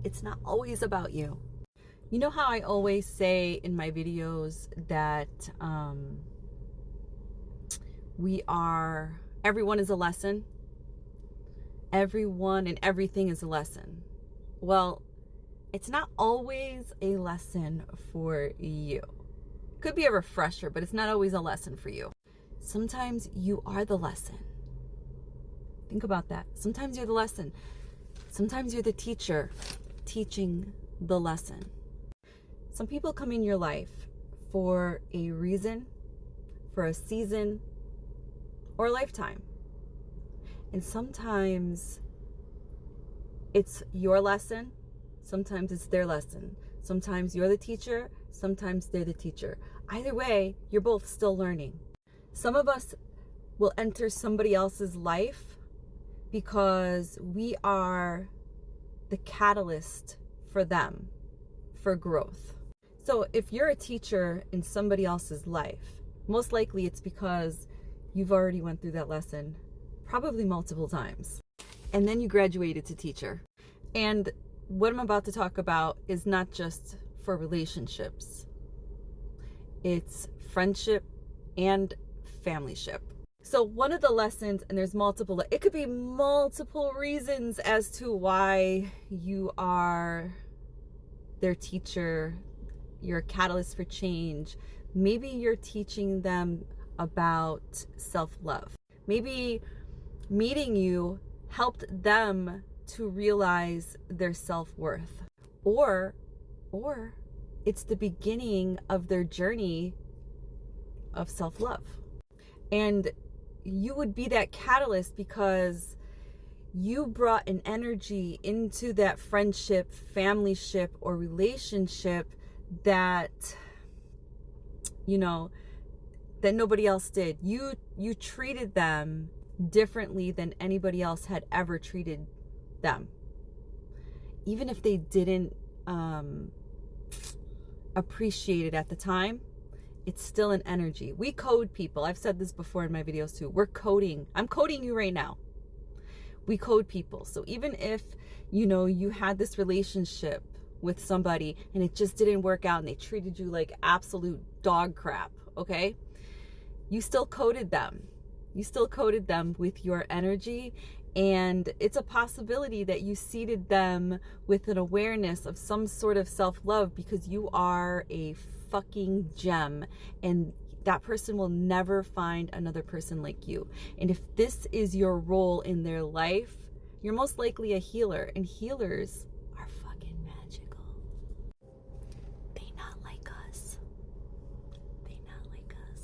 It's not always about you. You know how I always say in my videos that everyone is a lesson? Everyone and everything is a lesson. Well, it's not always a lesson for you. It could be a refresher, but it's not always a lesson for you. Sometimes you are the lesson. Think about that. Sometimes you're the lesson. Sometimes you're the teacher teaching the lesson. Some people come in your life for a reason, for a season, or a lifetime. And sometimes it's your lesson, sometimes it's their lesson. Sometimes you're the teacher, sometimes they're the teacher. Either way, you're both still learning. Some of us will enter somebody else's life because we are the catalyst for them, for growth. So if you're a teacher in somebody else's life, most likely it's because you've already went through that lesson probably multiple times. And then you graduated to teacher. And what I'm about to talk about is not just for relationships. It's friendship and familyship. So one of the lessons, and there's multiple, it could be multiple reasons as to why you are their teacher, you're a catalyst for change. Maybe you're teaching them about self-love. Maybe meeting you helped them to realize their self-worth. Or it's the beginning of their journey of self-love. And you would be that catalyst because you brought an energy into that friendship, familyship, or relationship that, that nobody else did. You treated them differently than anybody else had ever treated them. Even if they didn't appreciate it at the time, it's still an energy. We code people. I've said this before in my videos too. We're coding. I'm coding you right now. We code people. So even if, you had this relationship with somebody and it just didn't work out and they treated you like absolute dog crap, okay? You still coded them. You still coded them with your energy, and it's a possibility that you seeded them with an awareness of some sort of self-love because you are a fucking gem, and that person will never find another person like you. And if this is your role in their life, you're most likely a healer, and healers are fucking magical. They not like us. They not like us.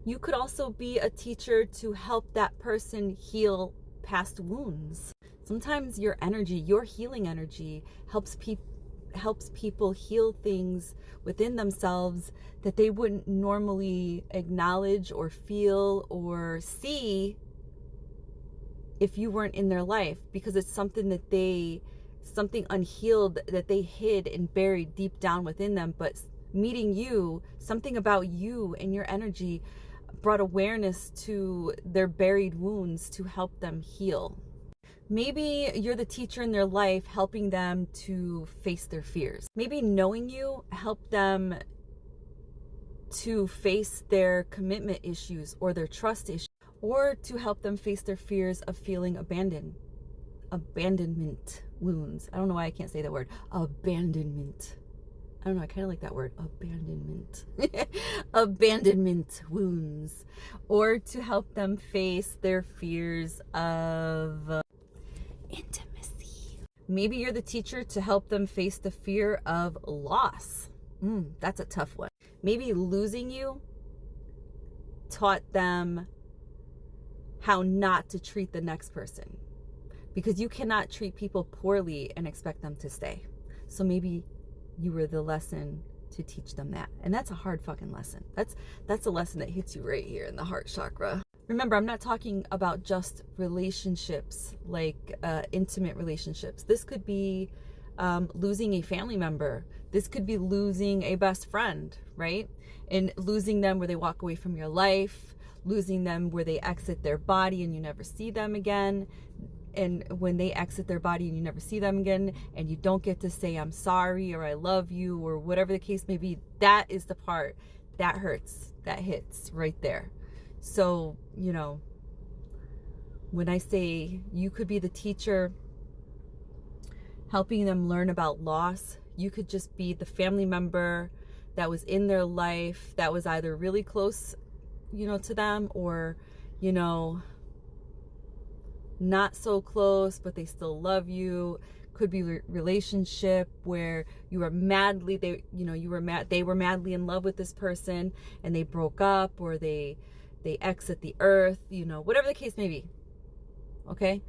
You could also be a teacher to help that person heal past wounds. Sometimes your energy, your healing energy, helps people heal things within themselves that they wouldn't normally acknowledge or feel or see if you weren't in their life, because it's something unhealed that they hid and buried deep down within them. But meeting you, something about you and your energy brought awareness to their buried wounds to help them heal. Maybe you're the teacher in their life, helping them to face their fears. Maybe knowing you helped them to face their commitment issues or their trust issues, or to help them face their fears of feeling abandoned. Abandonment wounds. I don't know why I can't say that word. Abandonment. I don't know, I kind of like that word, abandonment. Abandonment wounds. Or to help them face their fears of intimacy. Maybe you're the teacher to help them face the fear of loss. That's a tough one. Maybe losing you taught them how not to treat the next person, because you cannot treat people poorly and expect them to stay. So maybe you were the lesson to teach them that. And that's a hard fucking lesson. That's a lesson that hits you right here in the heart chakra. Remember, I'm not talking about just relationships, like intimate relationships. This could be losing a family member. This could be losing a best friend, right? And losing them where they walk away from your life, losing them where they exit their body and you never see them again. and when they exit their body and you never see them again, and you don't get to say I'm sorry or I love you or whatever the case may be, that is the part that hurts, that hits right there. So, you know, when I say you could be the teacher helping them learn about loss, you could just be the family member that was in their life that was either really close, you know, to them, or, you know, not so close, but they still love you. Could be relationship where you were madly, they were madly in love with this person and they broke up, or they exit the earth, you know, whatever the case may be. Okay?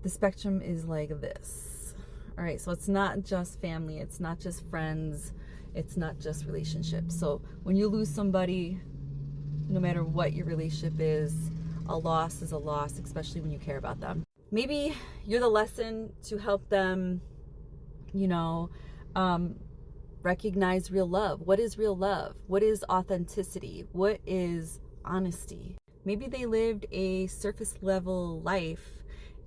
The spectrum is like this. All right, so it's not just family, it's not just friends, it's not just relationships. So when you lose somebody, no matter what your relationship is a loss, especially when you care about them. Maybe you're the lesson to help them, you know, recognize real love. What is real love? What is authenticity? What is honesty? Maybe they lived a surface level life,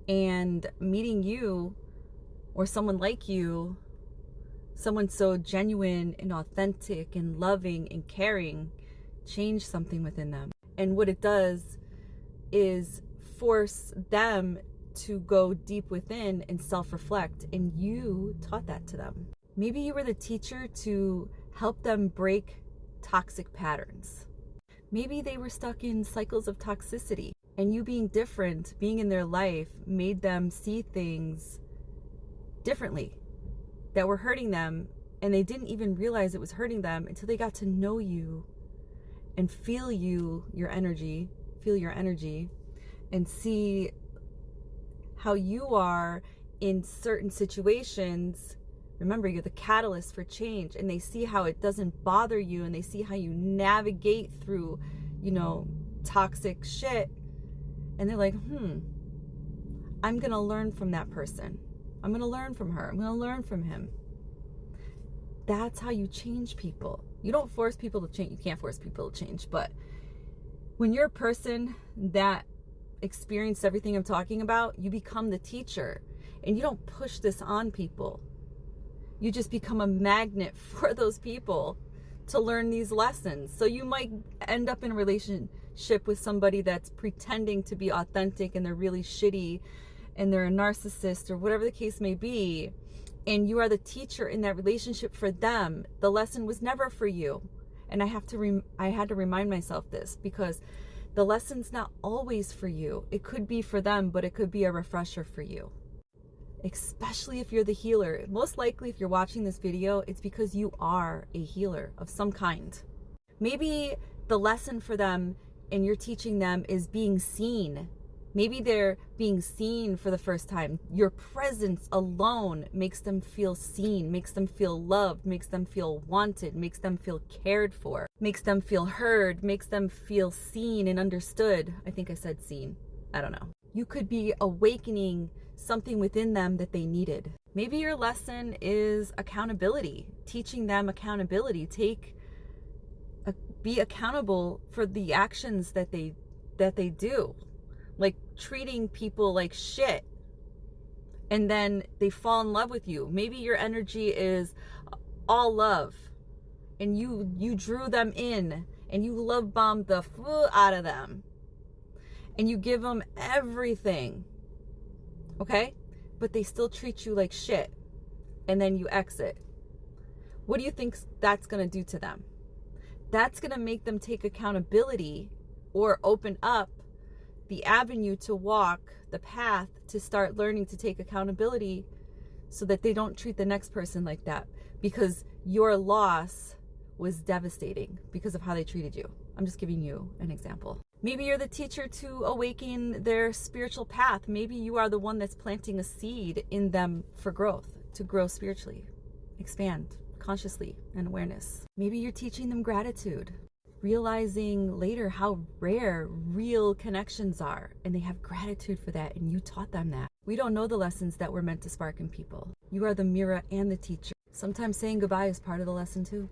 and meeting you or someone like you, someone so genuine and authentic and loving and caring, changed something within them. And what it does is force them to go deep within and self-reflect, and you taught that to them. Maybe you were the teacher to help them break toxic patterns. Maybe they were stuck in cycles of toxicity, and you being different, being in their life, made them see things differently that were hurting them, and they didn't even realize it was hurting them until they got to know you and feel your energy, and see how you are in certain situations. Remember, you're the catalyst for change, and they see how it doesn't bother you, and they see how you navigate through, you know, toxic shit, and they're like, I'm gonna learn from that person. I'm gonna learn from her. I'm gonna learn from him. That's how you change people. You don't force people to change. You can't force people to change, but when you're a person that experienced everything I'm talking about, you become the teacher, and you don't push this on people. You just become a magnet for those people to learn these lessons. So you might end up in a relationship with somebody that's pretending to be authentic and they're really shitty and they're a narcissist or whatever the case may be, and you are the teacher in that relationship for them. The lesson was never for you. And I had to remind myself this, because the lesson's not always for you. It could be for them, but it could be a refresher for you. Especially if you're the healer. Most likely, if you're watching this video, it's because you are a healer of some kind. Maybe the lesson for them and you're teaching them is being seen. Maybe they're being seen for the first time. Your presence alone makes them feel seen, makes them feel loved, makes them feel wanted, makes them feel cared for, makes them feel heard, makes them feel seen and understood. I think I said seen. I don't know. You could be awakening something within them that they needed. Maybe your lesson is accountability, teaching them accountability. Be accountable for the actions that they do. Like treating people like shit, and then they fall in love with you. Maybe your energy is all love, and you drew them in, and you love bombed the fool out of them, and you give them everything, okay? But they still treat you like shit, and then you exit. What do you think that's gonna do to them? That's gonna make them take accountability or open up the avenue to walk the path to start learning to take accountability, so that they don't treat the next person like that, because your loss was devastating because of how they treated you. I'm just giving you an example. Maybe you're the teacher to awaken their spiritual path. Maybe you are the one that's planting a seed in them for growth, to grow spiritually, expand consciously and awareness. Maybe you're teaching them gratitude, realizing later how rare real connections are, and they have gratitude for that, and you taught them that. We don't know the lessons that we're meant to spark in people. You are the mirror and the teacher. Sometimes saying goodbye is part of the lesson too.